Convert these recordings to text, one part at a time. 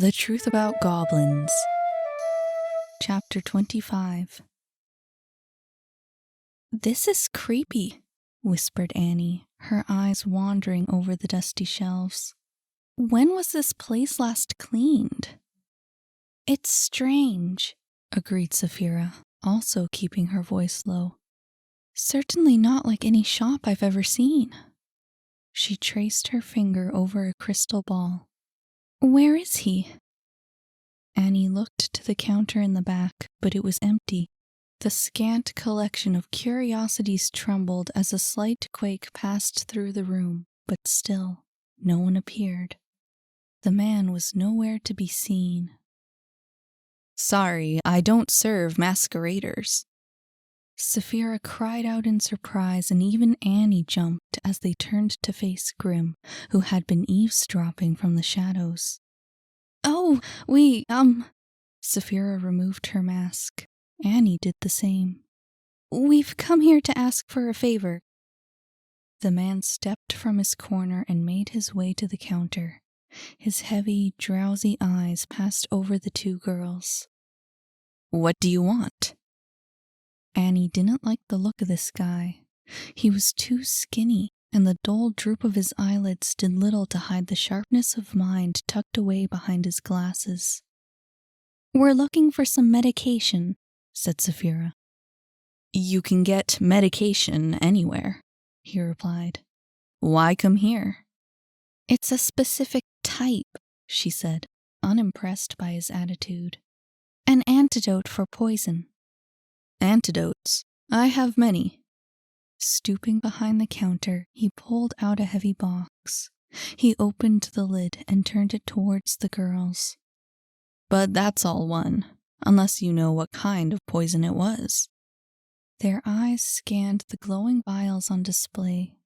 The Truth About Goblins. Chapter 25. "This is creepy," whispered Annie, her eyes wandering over the dusty shelves. "When was this place last cleaned?" "It's strange," agreed Saphira, also keeping her voice low. "Certainly not like any shop I've ever seen." She traced her finger over a crystal ball. "Where is he?" Annie looked to the counter in the back, but it was empty. The scant collection of curiosities trembled as a slight quake passed through the room, but still, no one appeared. The man was nowhere to be seen. "Sorry, I don't serve masqueraders." Saphira cried out in surprise, and even Annie jumped as they turned to face Grim, who had been eavesdropping from the shadows. "Oh, Saphira removed her mask. Annie did the same. "We've come here to ask for a favor." The man stepped from his corner and made his way to the counter. His heavy, drowsy eyes passed over the two girls. "What do you want?" Annie didn't like the look of this guy. He was too skinny, and the dull droop of his eyelids did little to hide the sharpness of mind tucked away behind his glasses. "We're looking for some medication," said Saphira. "You can get medication anywhere," he replied. "Why come here?" "It's a specific type," she said, unimpressed by his attitude. "An antidote for poison." "Antidotes? I have many." Stooping behind the counter, he pulled out a heavy box. He opened the lid and turned it towards the girls. "But that's all one, unless you know what kind of poison it was." Their eyes scanned the glowing vials on display.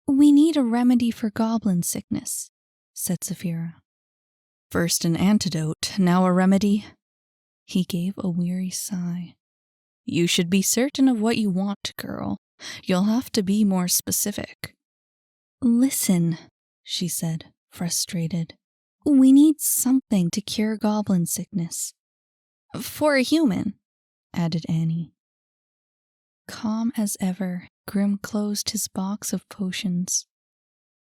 "We need a remedy for goblin sickness," said Saphira. "First an antidote, now a remedy?" He gave a weary sigh. "You should be certain of what you want, girl. You'll have to be more specific." "Listen," she said, frustrated. "We need something to cure goblin sickness." "For a human," added Annie. Calm as ever, Grim closed his box of potions.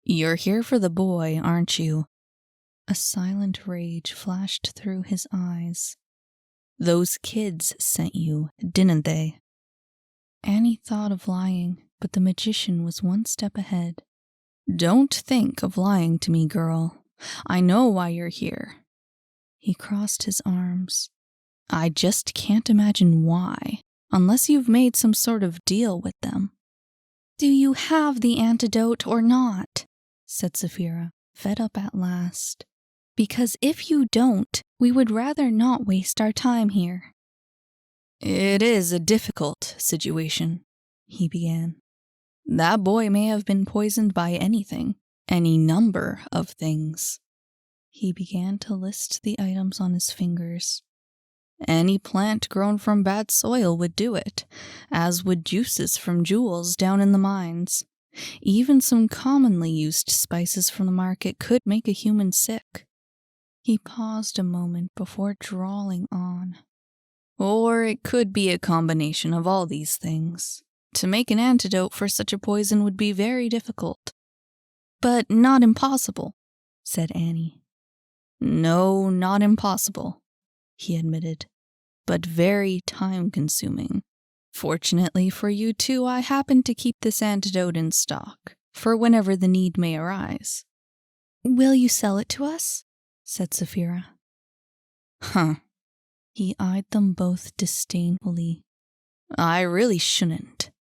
"You're here for the boy, aren't you?" A silent rage flashed through his eyes. "Those kids sent you, didn't they?" Annie thought of lying, but the magician was one step ahead. "Don't think of lying to me, girl. I know why you're here." He crossed his arms. "I just can't imagine why, unless you've made some sort of deal with them." "Do you have the antidote or not?" said Saphira, fed up at last. "Because if you don't, we would rather not waste our time here." "It is a difficult situation," he began. "That boy may have been poisoned by anything, any number of things." He began to list the items on his fingers. "Any plant grown from bad soil would do it, as would juices from jewels down in the mines. Even some commonly used spices from the market could make a human sick." He paused a moment before drawling on. "Or it could be a combination of all these things. To make an antidote for such a poison would be very difficult." "But not impossible," said Annie. "No, not impossible," he admitted, "but very time-consuming. Fortunately for you two, I happen to keep this antidote in stock, for whenever the need may arise." "Will you sell it to us?" said Saphira. "Huh." He eyed them both disdainfully. "I really shouldn't."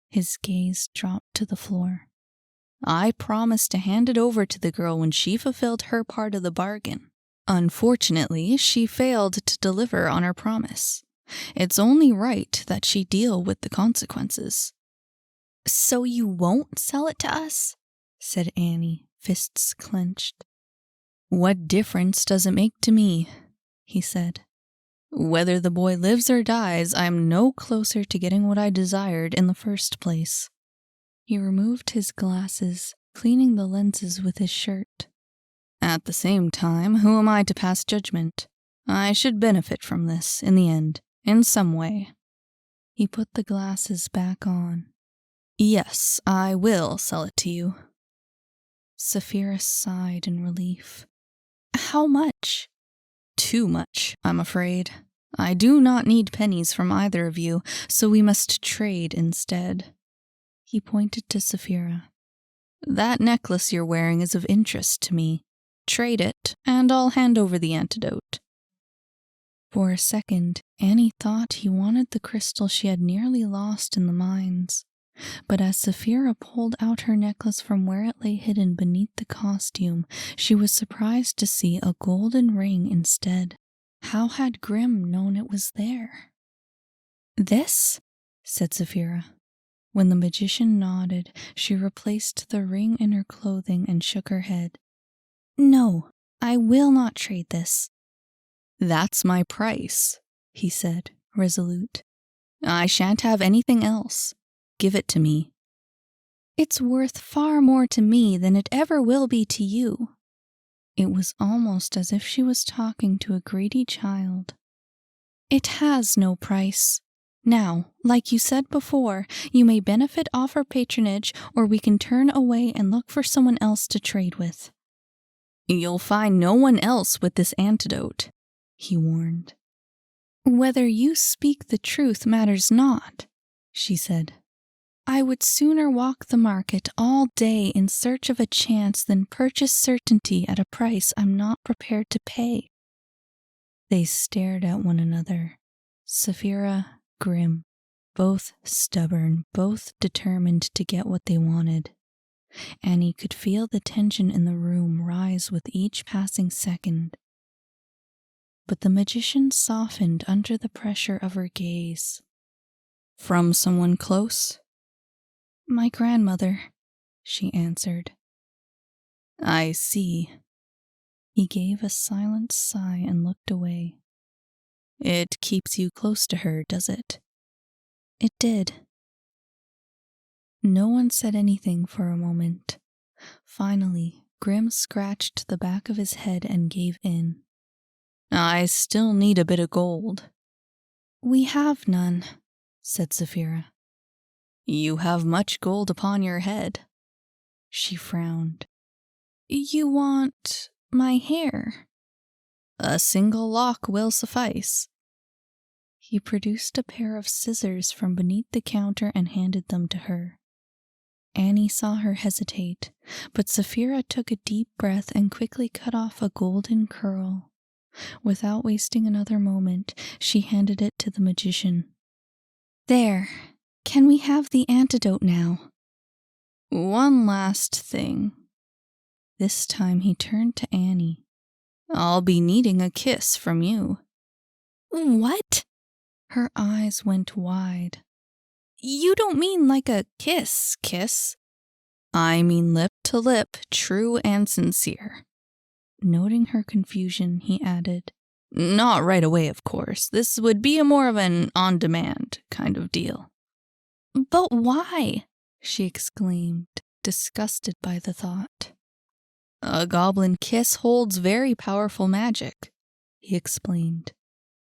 His gaze dropped to the floor. "I promised to hand it over to the girl when she fulfilled her part of the bargain. Unfortunately, she failed to deliver on her promise. It's only right that she deal with the consequences." "So you won't sell it to us?" said Annie, fists clenched. "What difference does it make to me?" he said. "Whether the boy lives or dies, I'm no closer to getting what I desired in the first place." He removed his glasses, cleaning the lenses with his shirt. At the same time, who am I to pass judgment? I should benefit from this, in the end, in some way. He put the glasses back on. Yes, I will sell it to you. Saphira sighed in relief. How much? Too much, I'm afraid. I do not need pennies from either of you, so we must trade instead. He pointed to Saphira. That necklace you're wearing is of interest to me. Trade it, and I'll hand over the antidote. For a second, Annie thought he wanted the crystal she had nearly lost in the mines. But as Saphira pulled out her necklace from where it lay hidden beneath the costume, she was surprised to see a golden ring instead. How had Grimm known it was there? This? Said Saphira. When the magician nodded, she replaced the ring in her clothing and shook her head. No, I will not trade this. That's my price, he said, resolute. I shan't have anything else. Give it to me. It's worth far more to me than it ever will be to you. It was almost as if she was talking to a greedy child. It has no price. Now, like you said before, you may benefit off our patronage, or we can turn away and look for someone else to trade with. You'll find no one else with this antidote, he warned. Whether you speak the truth matters not, she said. I would sooner walk the market all day in search of a chance than purchase certainty at a price I'm not prepared to pay. They stared at one another. Saphira, Grimm, both stubborn, both determined to get what they wanted. Annie could feel the tension in the room rise with each passing second. But the magician softened under the pressure of her gaze. From someone close? My grandmother, she answered. I see. He gave a silent sigh and looked away. It keeps you close to her, does it? It did. No one said anything for a moment. Finally, Grimm scratched the back of his head and gave in. I still need a bit of gold. We have none, said Saphira. You have much gold upon your head. She frowned. You want my hair? A single lock will suffice. He produced a pair of scissors from beneath the counter and handed them to her. Annie saw her hesitate, but Saphira took a deep breath and quickly cut off a golden curl. Without wasting another moment, she handed it to the magician. There. Can we have the antidote now? One last thing. This time he turned to Annie. I'll be needing a kiss from you. What? Her eyes went wide. You don't mean like a kiss? I mean lip to lip, true and sincere. Noting her confusion, he added, Not right away, of course. This would be more of an on-demand kind of deal. But why? She exclaimed, disgusted by the thought. A goblin kiss holds very powerful magic, he explained.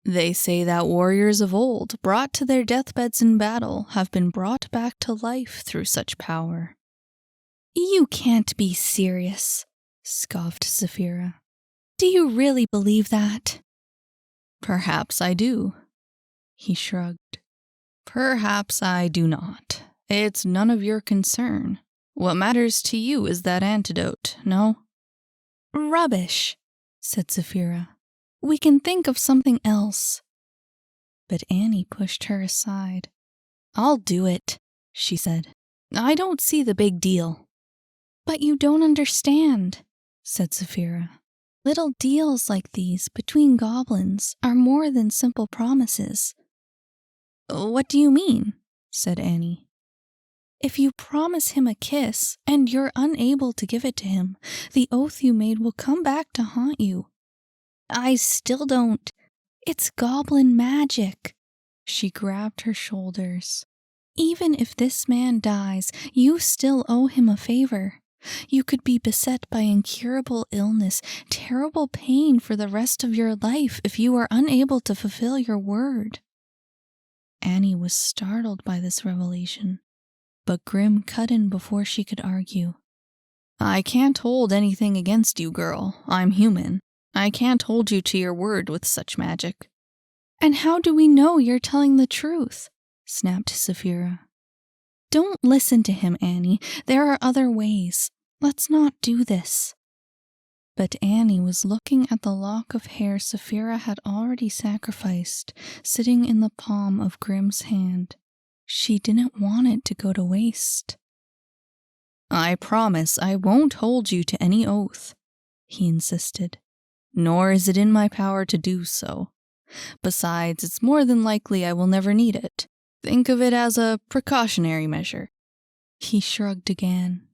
They say that warriors of old, brought to their deathbeds in battle, have been brought back to life through such power. You can't be serious, scoffed Saphira. Do you really believe that? Perhaps I do, he shrugged. Perhaps I do not. It's none of your concern. What matters to you is that antidote, no? Rubbish, said Saphira. We can think of something else. But Annie pushed her aside. I'll do it, she said. I don't see the big deal. But you don't understand, said Saphira. Little deals like these between goblins are more than simple promises. What do you mean? Said Annie. If you promise him a kiss and you're unable to give it to him, the oath you made will come back to haunt you. I still don't. It's goblin magic. She grabbed her shoulders. Even if this man dies, you still owe him a favor. You could be beset by incurable illness, terrible pain for the rest of your life if you are unable to fulfill your word. Annie was startled by this revelation, but Grim cut in before she could argue. I can't hold anything against you, girl. I'm human. I can't hold you to your word with such magic. And how do we know you're telling the truth? Snapped Saphira. Don't listen to him, Annie. There are other ways. Let's not do this. But Annie was looking at the lock of hair Saphira had already sacrificed, sitting in the palm of Grim's hand. She didn't want it to go to waste. I promise I won't hold you to any oath, he insisted. Nor is it in my power to do so. Besides, it's more than likely I will never need it. Think of it as a precautionary measure. He shrugged again.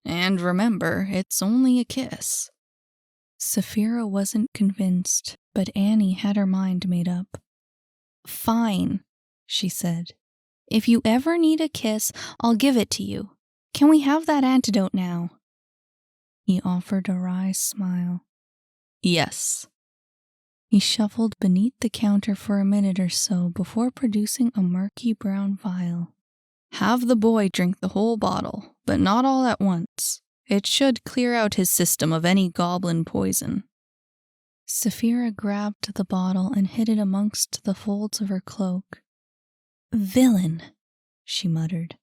And remember, it's only a kiss. Saphira wasn't convinced, but Annie had her mind made up. Fine, she said. If you ever need a kiss, I'll give it to you. Can we have that antidote now? He offered a wry smile. Yes. He shuffled beneath the counter for a minute or so before producing a murky brown vial. Have the boy drink the whole bottle, but not all at once. It should clear out his system of any goblin poison. Saphira grabbed the bottle and hid it amongst the folds of her cloak. Villain, she muttered.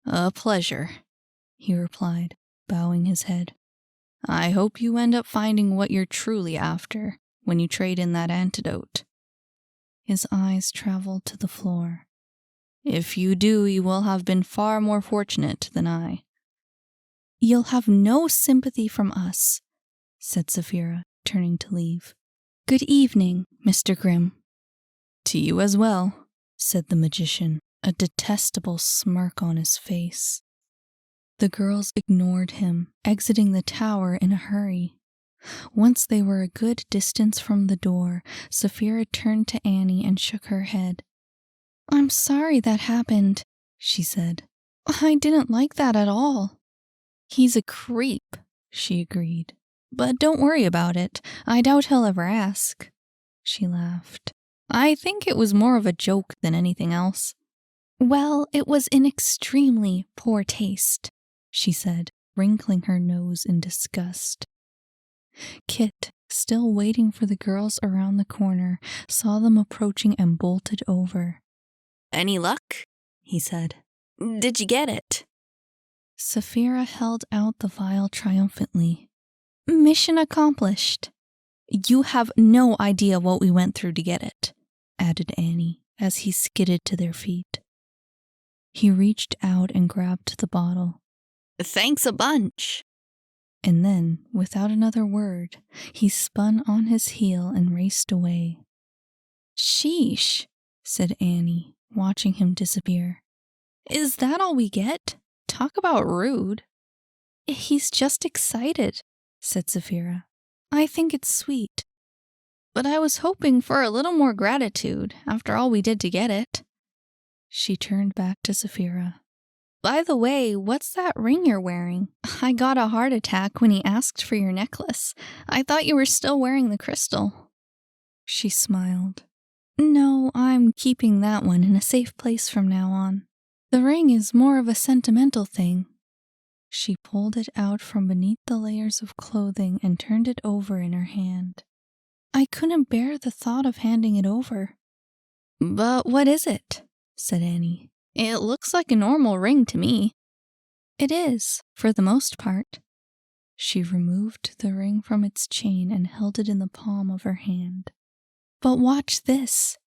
A pleasure, he replied, bowing his head. I hope you end up finding what you're truly after when you trade in that antidote. His eyes traveled to the floor. If you do, you will have been far more fortunate than I. You'll have no sympathy from us, said Saphira, turning to leave. Good evening, Mr. Grimm. To you as well, said the magician, a detestable smirk on his face. The girls ignored him, exiting the tower in a hurry. Once they were a good distance from the door, Saphira turned to Annie and shook her head. I'm sorry that happened, she said. I didn't like that at all. He's a creep, she agreed. But don't worry about it. I doubt he'll ever ask. She laughed. I think it was more of a joke than anything else. Well, it was in extremely poor taste, she said, wrinkling her nose in disgust. Kit, still waiting for the girls around the corner, saw them approaching and bolted over. Any luck? He said. Did you get it? Saphira held out the vial triumphantly. Mission accomplished. You have no idea what we went through to get it, added Annie, as he skidded to their feet. He reached out and grabbed the bottle. Thanks a bunch. And then, without another word, he spun on his heel and raced away. Sheesh, said Annie, watching him disappear. Is that all we get? Talk about rude. He's just excited, said Saphira. I think it's sweet. But I was hoping for a little more gratitude after all we did to get it. She turned back to Saphira. By the way, what's that ring you're wearing? I got a heart attack when he asked for your necklace. I thought you were still wearing the crystal. She smiled. No, I'm keeping that one in a safe place from now on. The ring is more of a sentimental thing. She pulled it out from beneath the layers of clothing and turned it over in her hand. I couldn't bear the thought of handing it over. But what is it? Said Annie. It looks like a normal ring to me. It is, for the most part. She removed the ring from its chain and held it in the palm of her hand. But watch this.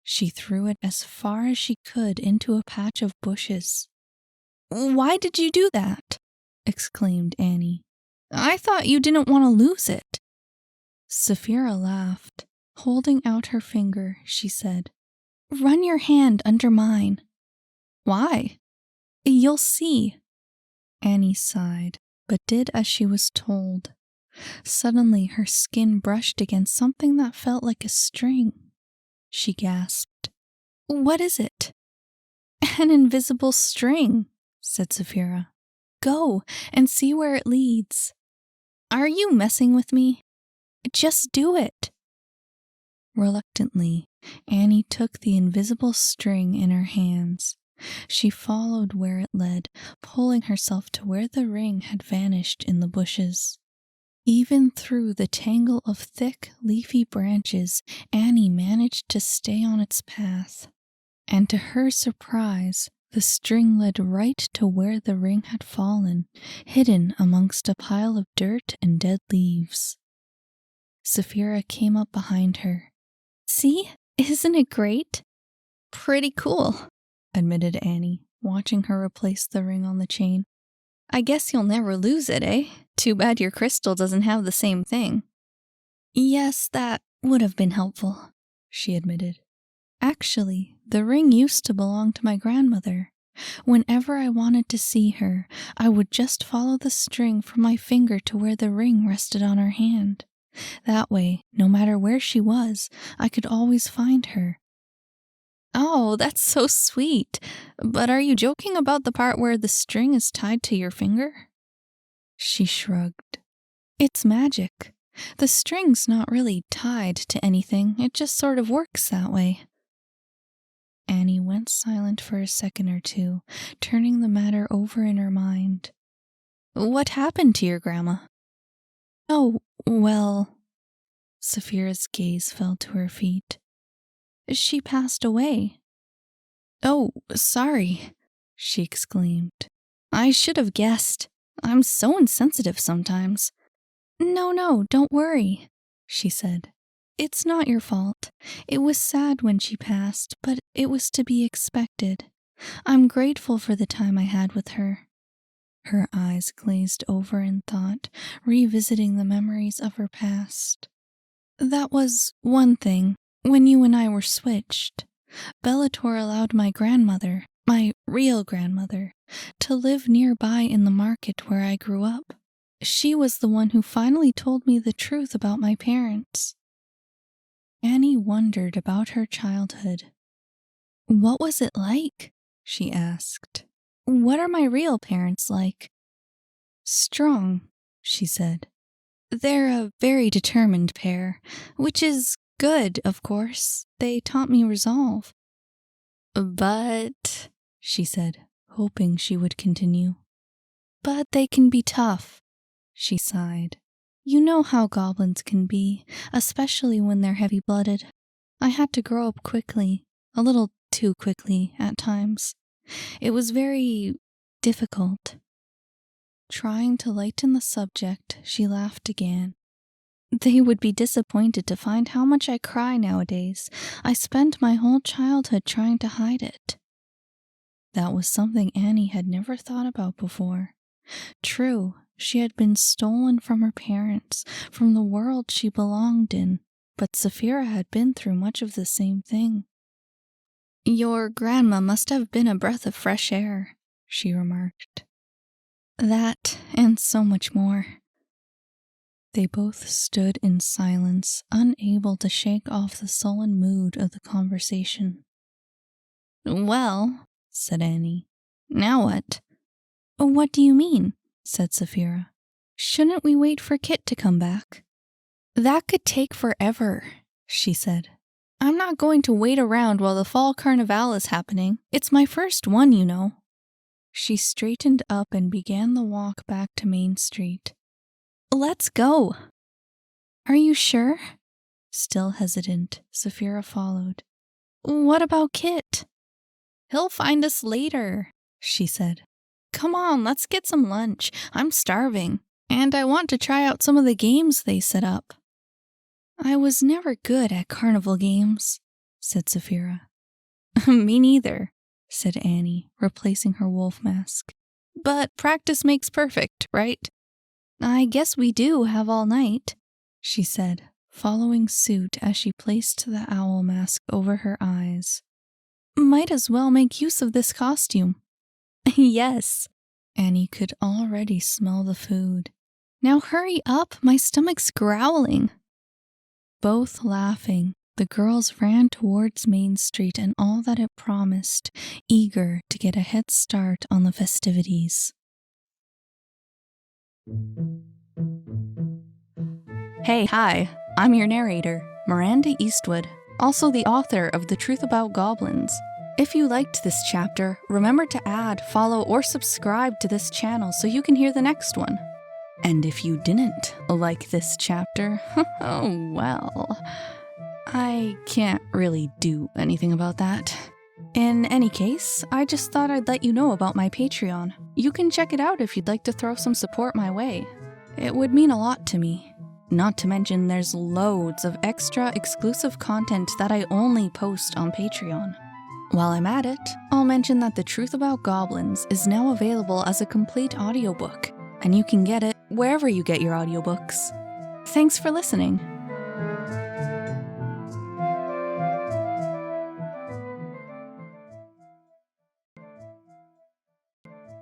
She threw it as far as she could into a patch of bushes. Why did you do that? Exclaimed Annie. I thought you didn't want to lose it. Saphira laughed. Holding out her finger, she said, Run your hand under mine. Why? You'll see. Annie sighed, but did as she was told. Suddenly her skin brushed against something that felt like a string. She gasped. What is it? An invisible string, said Saphira. Go and see where it leads. Are you messing with me? Just do it. Reluctantly, Annie took the invisible string in her hands. She followed where it led, pulling herself to where the ring had vanished in the bushes. Even through the tangle of thick, leafy branches, Annie managed to stay on its path. And to her surprise, the string led right to where the ring had fallen, hidden amongst a pile of dirt and dead leaves. Saphira came up behind her. See? Isn't it great? Pretty cool, admitted Annie, watching her replace the ring on the chain. I guess you'll never lose it, eh? Too bad your crystal doesn't have the same thing. Yes, that would have been helpful, she admitted. Actually, the ring used to belong to my grandmother. Whenever I wanted to see her, I would just follow the string from my finger to where the ring rested on her hand. That way, no matter where she was, I could always find her. Oh, that's so sweet. But are you joking about the part where the string is tied to your finger? She shrugged. It's magic. The string's not really tied to anything, it just sort of works that way. Annie went silent for a second or two, turning the matter over in her mind. What happened to your grandma? Oh, well... Saphira's gaze fell to her feet. She passed away. Oh, sorry, she exclaimed. I should have guessed. I'm so insensitive sometimes. No, don't worry, she said. It's not your fault. It was sad when she passed, but it was to be expected. I'm grateful for the time I had with her. Her eyes glazed over in thought, revisiting the memories of her past. That was one thing, when you and I were switched. Bellator allowed my grandmother, my real grandmother, to live nearby in the market where I grew up. She was the one who finally told me the truth about my parents. Annie wondered about her childhood. What was it like? She asked. What are my real parents like? Strong, she said. They're a very determined pair, which is good, of course. They taught me resolve. But, she said, hoping she would continue. But they can be tough, she sighed. You know how goblins can be, especially when they're heavy-blooded. I had to grow up quickly, a little too quickly at times. It was very difficult. Trying to lighten the subject, she laughed again. They would be disappointed to find how much I cry nowadays. I spent my whole childhood trying to hide it. That was something Annie had never thought about before. True, she had been stolen from her parents, from the world she belonged in, but Saphira had been through much of the same thing. Your grandma must have been a breath of fresh air, she remarked. That, and so much more. They both stood in silence, unable to shake off the sullen mood of the conversation. Well, said Annie, now what? What do you mean? Said Saphira. Shouldn't we wait for Kit to come back? That could take forever, she said. I'm not going to wait around while the fall carnival is happening. It's my first one, you know. She straightened up and began the walk back to Main Street. Let's go. Are you sure? Still hesitant, Saphira followed. What about Kit? He'll find us later, she said. Come on, let's get some lunch. I'm starving, and I want to try out some of the games they set up. I was never good at carnival games, said Saphira. Me neither, said Annie, replacing her wolf mask. But practice makes perfect, right? I guess we do have all night, she said, following suit as she placed the owl mask over her eyes. Might as well make use of this costume. Yes. Annie could already smell the food. Now hurry up, my stomach's growling. Both laughing, the girls ran towards Main Street and all that it promised, eager to get a head start on the festivities. Hey, hi, I'm your narrator, Miranda Eastwood, also the author of The Truth About Goblins. If you liked this chapter, remember to add, follow, or subscribe to this channel so you can hear the next one. And if you didn't like this chapter, oh well, I can't really do anything about that. In any case, I just thought I'd let you know about my Patreon. You can check it out if you'd like to throw some support my way. It would mean a lot to me. Not to mention there's loads of extra exclusive content that I only post on Patreon. While I'm at it, I'll mention that The Truth About Goblins is now available as a complete audiobook, and you can get it wherever you get your audiobooks. Thanks for listening.